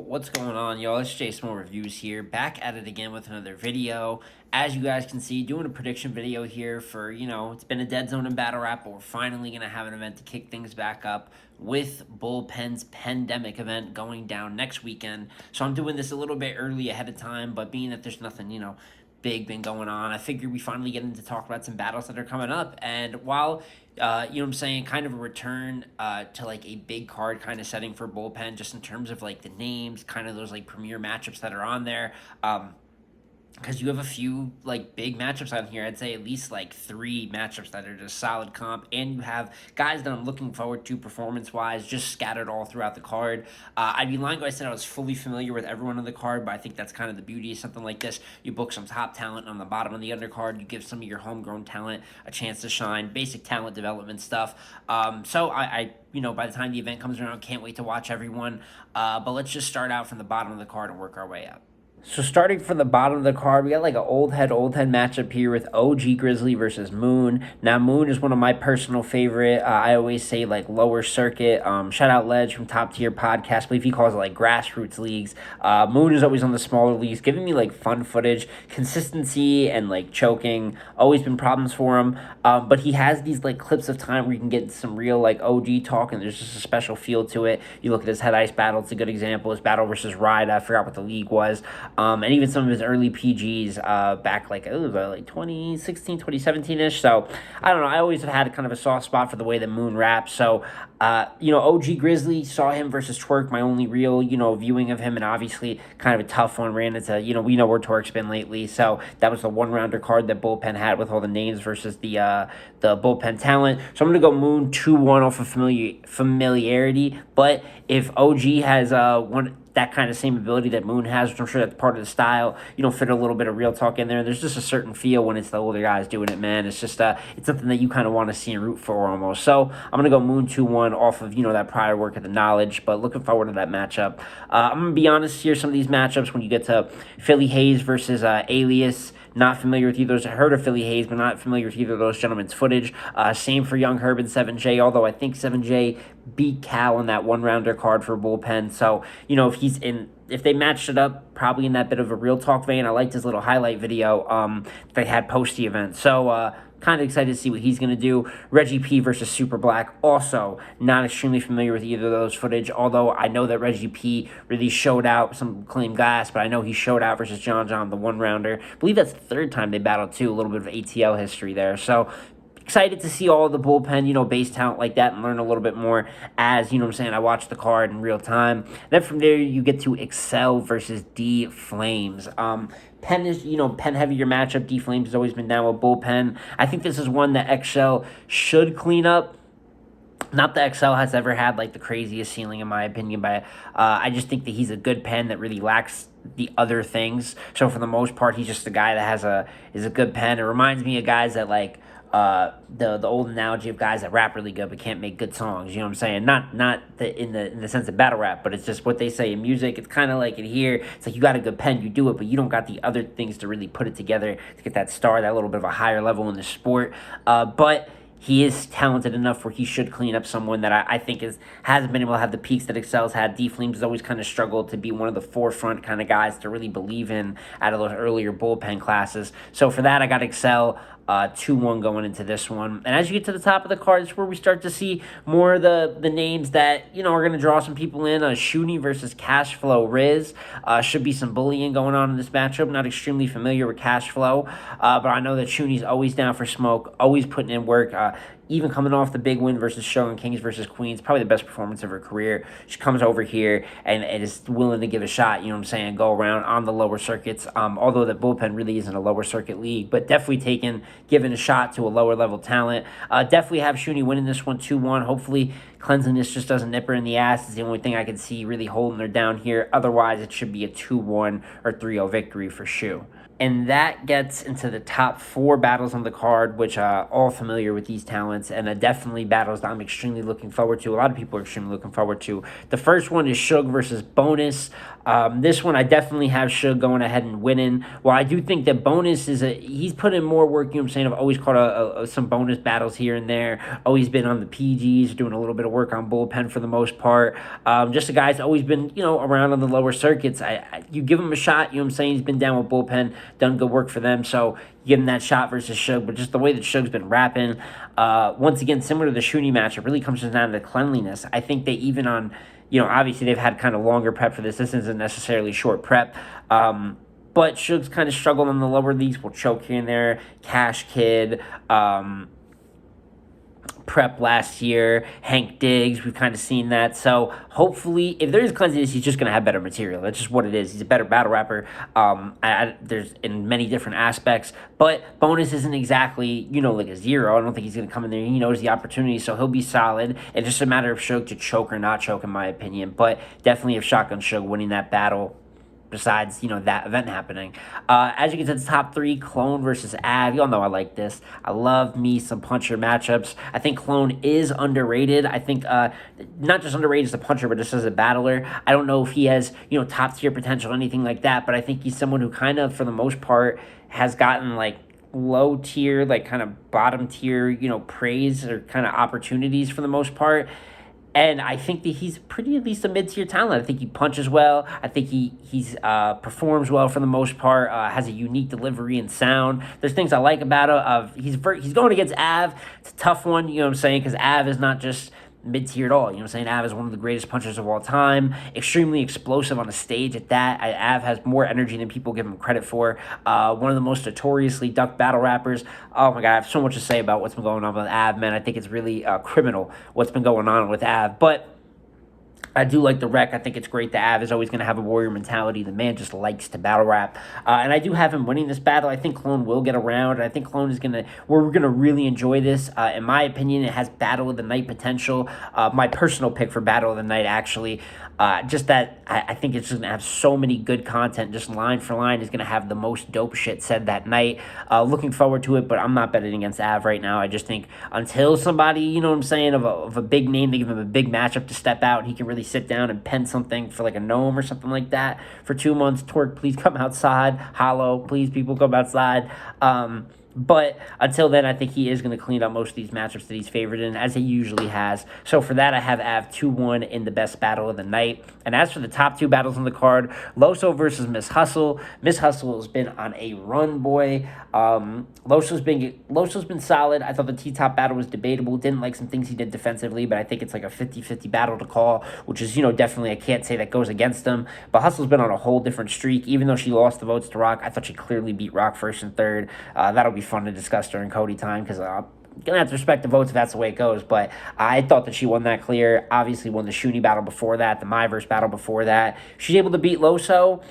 What's going on, y'all? It's Jason Reviews here, back at it again with another video. As you guys can see, doing a prediction video here for, it's been a dead zone in battle rap, but we're finally going to have an event to kick things back up with Bullpen's Pendemic event going down next weekend. So I'm doing this a little bit early ahead of time, but being that there's nothing, big been going on, I figured we finally get into talk about some battles that are coming up. And while kind of a return to like a big card kind of setting for Bullpen, just in terms of like the names, kind of those like premier matchups that are on there. Because you have a few like big matchups on here. I'd say at least like 3 matchups that are just solid comp, and you have guys that I'm looking forward to performance wise, just scattered all throughout the card. I'd be lying if I said I was fully familiar with everyone on the card, but I think that's kind of the beauty of something like this. You book some top talent on the bottom of the undercard. You give some of your homegrown talent a chance to shine. Basic talent development stuff. So I by the time the event comes around, can't wait to watch everyone. But let's just start out from the bottom of the card and work our way up. So starting from the bottom of the card, we got like an old head matchup here with OG Grizzly versus Moon. Now, Moon is one of my personal favorite. I always say like lower circuit. Shout out Ledge from Top Tier Podcast. I believe he calls it like grassroots leagues. Moon is always on the smaller leagues, giving me like fun footage, consistency, and like choking. Always been problems for him. But he has these like clips of time where you can get some real like OG talk, and there's just a special feel to it. You look at his head ice battle; it's a good example. His battle versus Ride, I forgot what the league was. And even some of his early PGs back like 2016, 2017-ish. So, I don't know. I always have had kind of a soft spot for the way that Moon raps. So, OG Grizzly, saw him versus Twerk, my only real, viewing of him. And obviously kind of a tough one. Ran into, we know where Twerk's been lately. So, that was the one-rounder card that Bullpen had with all the names versus the Bullpen talent. So, I'm going to go Moon 2-1 off of familiarity. But if OG has that kind of same ability that Moon has, which I'm sure that's part of the style, fit a little bit of real talk in there. There's just a certain feel when it's the older guys doing it, man. It's just it's something that you kind of want to see and root for almost. So I'm gonna go Moon 2-1 off of that prior work of the knowledge, but looking forward to that matchup. I'm gonna be honest here. Some of these matchups, when you get to Philly Hayes versus Alias, not familiar with either of those. I heard of Philly Hayes, but not familiar with either of those gentlemen's footage. Same for Young Herb and 7J, although I think 7J beat Cal in that one-rounder card for Bullpen. So, if they matched it up, probably in that bit of a real talk vein. I liked his little highlight video they had post the event. So, kind of excited to see what he's going to do. Reggie P versus Super Black. Also, not extremely familiar with either of those footage, although I know that Reggie P really showed out. Some claim gas, but I know he showed out versus John, the one-rounder. I believe that's the 3rd time they battled, too. A little bit of ATL history there. So, excited to see all the Bullpen, base talent like that and learn a little bit more as, I watch the card in real time. Then from there, you get to Excel versus D Flames. Penn is, Penn heavier matchup. D Flames has always been down with Bullpen. I think this is one that Excel should clean up. Not that Excel has ever had like the craziest ceiling in my opinion, but I just think that he's a good pen that really lacks the other things. So for the most part, he's just a guy that is a good pen. It reminds me of guys that like the old analogy of guys that rap really good but can't make good songs. You know what I'm saying? Not in the sense of battle rap, but it's just what they say in music. It's kind of like in here. It's like you got a good pen, you do it, but you don't got the other things to really put it together to get that star, that little bit of a higher level in the sport. But he is talented enough where he should clean up someone that I think hasn't been able to have the peaks that Excel's had. D Flames has always kind of struggled to be one of the forefront kind of guys to really believe in out of those earlier Bullpen classes. So for that, I got Excel 2-1 going into this one. And as you get to the top of the card, it's where we start to see more of the names that, are going to draw some people in. Shuni versus Cashflow Riz. Should be some bullying going on in this matchup. Not extremely familiar with Cashflow, but I know that Shuni's always down for smoke, always putting in work. Even coming off the big win versus Shogun Kings versus Queens, probably the best performance of her career. She comes over here and is willing to give a shot, go around on the lower circuits, although the Bullpen really isn't a lower circuit league, but definitely giving a shot to a lower level talent. Definitely have Shuni winning this one 2-1. Hopefully cleanliness just doesn't nip her in the ass. It's the only thing I can see really holding her down here. Otherwise, it should be a 2-1 or 3-0 victory for Shu. And that gets into the top 4 battles on the card, which all familiar with these talents, and definitely battles that I'm extremely looking forward to. A lot of people are extremely looking forward to. The first one is Suge versus Bonus. This one I definitely have Suge going ahead and winning. While I do think that Bonus he's put in more work. You know what I'm saying? I've always caught some Bonus battles here and there. Always been on the PGs, doing a little bit of work on Bullpen for the most part. Just a guy that's always been, around on the lower circuits. You give him a shot. You know what I'm saying? He's been down with Bullpen, done good work for them. So you give him that shot versus Suge. But just the way that Suge's been rapping, once again, similar to the Shooty match, it really comes down to the cleanliness. I think they even on, obviously they've had kind of longer prep for this. This isn't necessarily short prep. But Suge's kind of struggled on the lower leagues. Will choke here and there. Cash Kid, Prep last year, Hank Diggs, we've kind of seen that. So hopefully, if there is cleanliness, he's just going to have better material. That's just what it is. He's a better battle rapper. There's in many different aspects, but Bonus isn't exactly, like a zero. I don't think he's going to come in there. He knows the opportunity, so he'll be solid. It's just a matter of Suge to choke or not choke, in my opinion. But definitely if Shotgun Suge winning that battle, besides, that event happening. As you get to the top 3, Clone versus Av. Y'all know I like this. I love me some puncher matchups. I think Clone is underrated. I think not just underrated as a puncher, but just as a battler. I don't know if he has, top tier potential, anything like that, but I think he's someone who kind of, for the most part, has gotten like low tier, like kind of bottom tier, praise or kind of opportunities for the most part. And I think that he's pretty at least a mid-tier talent. I think he punches well. I think he's performs well for the most part. Has a unique delivery and sound. There's things I like about him. He's going against Av. It's a tough one, you know what I'm saying? Because Av is not just mid-tier at all. You know what I'm saying? Av is one of the greatest punchers of all time. Extremely explosive on a stage at that. Av has more energy than people give him credit for. One of the most notoriously ducked battle rappers. Oh my God, I have so much to say about what's been going on with Av, man. I think it's really criminal what's been going on with Av. But I do like the rec. I think it's great that Av is always going to have a warrior mentality. The man just likes to battle rap. And I do have him winning this battle. I think Clone will get around. I think Clone is we're going to really enjoy this. In my opinion, it has Battle of the Night potential. My personal pick for Battle of the Night, actually. Just that I think it's just going to have so many good content. Just line for line is going to have the most dope shit said that night. Looking forward to it, but I'm not betting against Av right now. I just think until somebody, you know what I'm saying, of a big name, they give him a big matchup to step out, and he can really sit down and pen something for like a gnome or something like that for 2 months. Twerk, please come outside. Hollow, please, people come outside. But until then, I think he is going to clean up most of these matchups that he's favored in, as he usually has. So for that, I have Av 2-1 in the best battle of the night. And as for the top 2 battles on the card, Loso versus Miss Hustle. Miss Hustle has been on a run, boy. Loso's been solid. I thought the T-top battle was debatable. Didn't like some things he did defensively, but I think it's like a 50-50 battle to call, which is, definitely I can't say that goes against him. But Hustle's been on a whole different streak. Even though she lost the votes to Rock, I thought she clearly beat Rock first and third. That'll be fun to discuss during COTY time, because gonna have to respect the votes if that's the way it goes. But I thought that she won that clear. Obviously won the Shooty battle before that, the Myverse battle before that. She's able to beat Loso.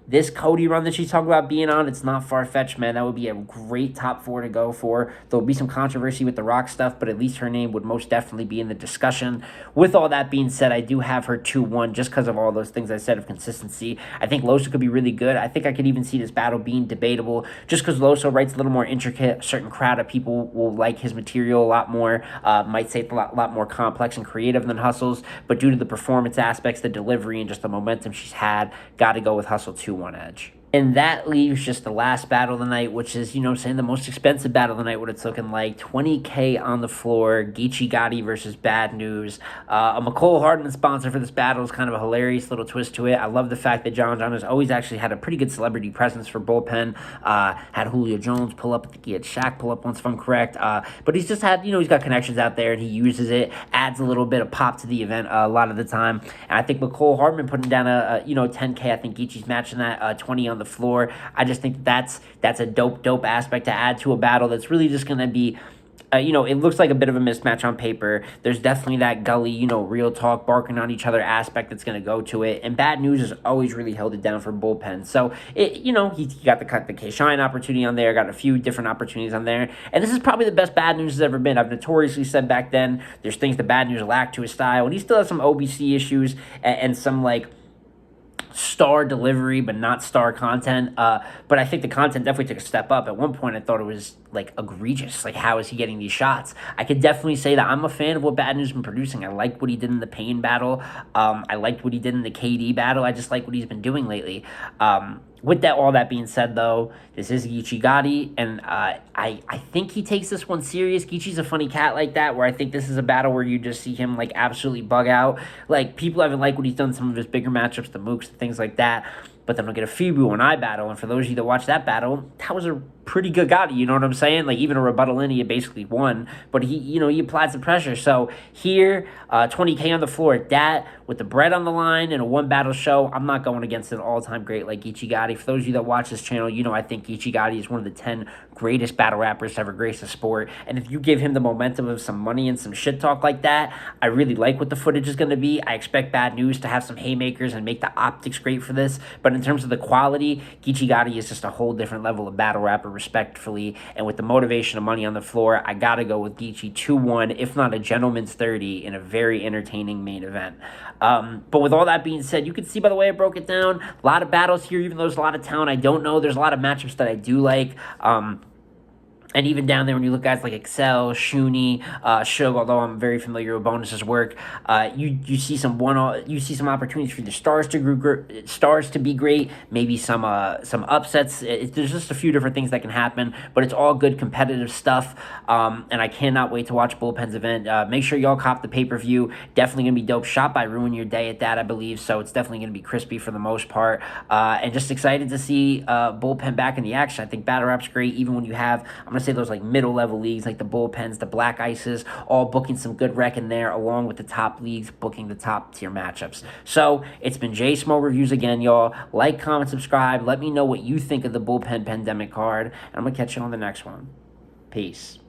This COTY run that she's talking about being on, it's not far-fetched, man. That would be a great top 4 to go for. There'll be some controversy with the Rock stuff, but at least her name would most definitely be in the discussion. With all that being said, I do have her 2-1 just because of all those things I said of consistency. I think Loso could be really good. I think I could even see this battle being debatable just because Loso writes a little more intricate. A certain crowd of people will like his material a lot more. Might say it's a lot more complex and creative than Hustle's, but due to the performance aspects, the delivery, and just the momentum she's had, got to go with Hustle 2-1 edge. And that leaves just the last battle of the night, which is, the most expensive battle of the night, what it's looking like. $20K on the floor, Geechee Gotti versus Bad News. A McCole Hardman sponsor for this battle is kind of a hilarious little twist to it. I love the fact that John has always actually had a pretty good celebrity presence for Bullpen. Had Julio Jones pull up. I think he had Shaq pull up once, if I'm correct. But he's just had, he's got connections out there, and he uses it, adds a little bit of pop to the event a lot of the time. And I think McCole Hardman putting down a 10K. I think Geechee's matching that 20 on the floor. I just think that's a dope aspect to add to a battle that's really just going to be, it looks like a bit of a mismatch on paper. There's definitely that gully, real talk, barking on each other aspect that's going to go to it. And Bad News has always really held it down for Bullpen. So, he got the K-Shine opportunity on there, got a few different opportunities on there. And this is probably the best Bad News has ever been. I've notoriously said back then, there's things that Bad News lack to his style. And he still has some OBC issues and some, star delivery, but not star content. But I think the content definitely took a step up. At one point, I thought it was like egregious. Like, how is he getting these shots? I could definitely say that I'm a fan of what Bad News has been producing. I liked what he did in the Payne battle. I liked what he did in the KD battle. I just like what he's been doing lately. With that, all that being said, though, this is Geechee Gotti, and I think he takes this one serious. Geechee's a funny cat like that, where I think this is a battle where you just see him like absolutely bug out. Like, people haven't liked what he's done in some of his bigger matchups, the Mooks and things like that. But then we'll get a Fibu and I battle, and for those of you that watched that battle, that was a pretty good Gotti, you know what I'm saying? Like, even a rebuttal in, he basically won, but he applied some pressure. So here, 20K on the floor at that, with the bread on the line and a one battle show, I'm not going against an all-time great like Geechee Gotti. For those of you that watch this channel, you know I think Geechee Gotti is one of the 10 greatest battle rappers to ever grace the sport, and if you give him the momentum of some money and some shit talk like that, I really like what the footage is going to be. I expect Bad News to have some haymakers and make the optics great for this, but in terms of the quality, Geechee Gotti is just a whole different level of battle rapper, respectfully, and with the motivation of money on the floor, I gotta go with Geechee 2-1, if not a gentleman's 30, in a very entertaining main event. But with all that being said, you can see by the way I broke it down, a lot of battles here, even though there's a lot of talent I don't know, there's a lot of matchups that I do like. And even down there, when you look at guys like Excel, Shuni, Shug, although I'm very familiar with Bonus's work, you see some opportunities for the stars to be great, maybe some upsets. There's just a few different things that can happen, but it's all good competitive stuff. And I cannot wait to watch Bullpen's event. Make sure y'all cop the pay-per-view. Definitely gonna be dope. Shot by Ruin Your Day at that, I believe. So it's definitely gonna be crispy for the most part. And just excited to see Bullpen back in the action. I think battle rap's great, even when you have, I'm gonna say, those like middle level leagues like the Bullpens, the Black Ices, all booking some good rec in there, along with the top leagues booking the top tier matchups. So it's been J Smo Reviews again, y'all. Like, comment, subscribe. Let me know what you think of the Bullpen Pendemic card, and I'm gonna catch you on the next one. Peace.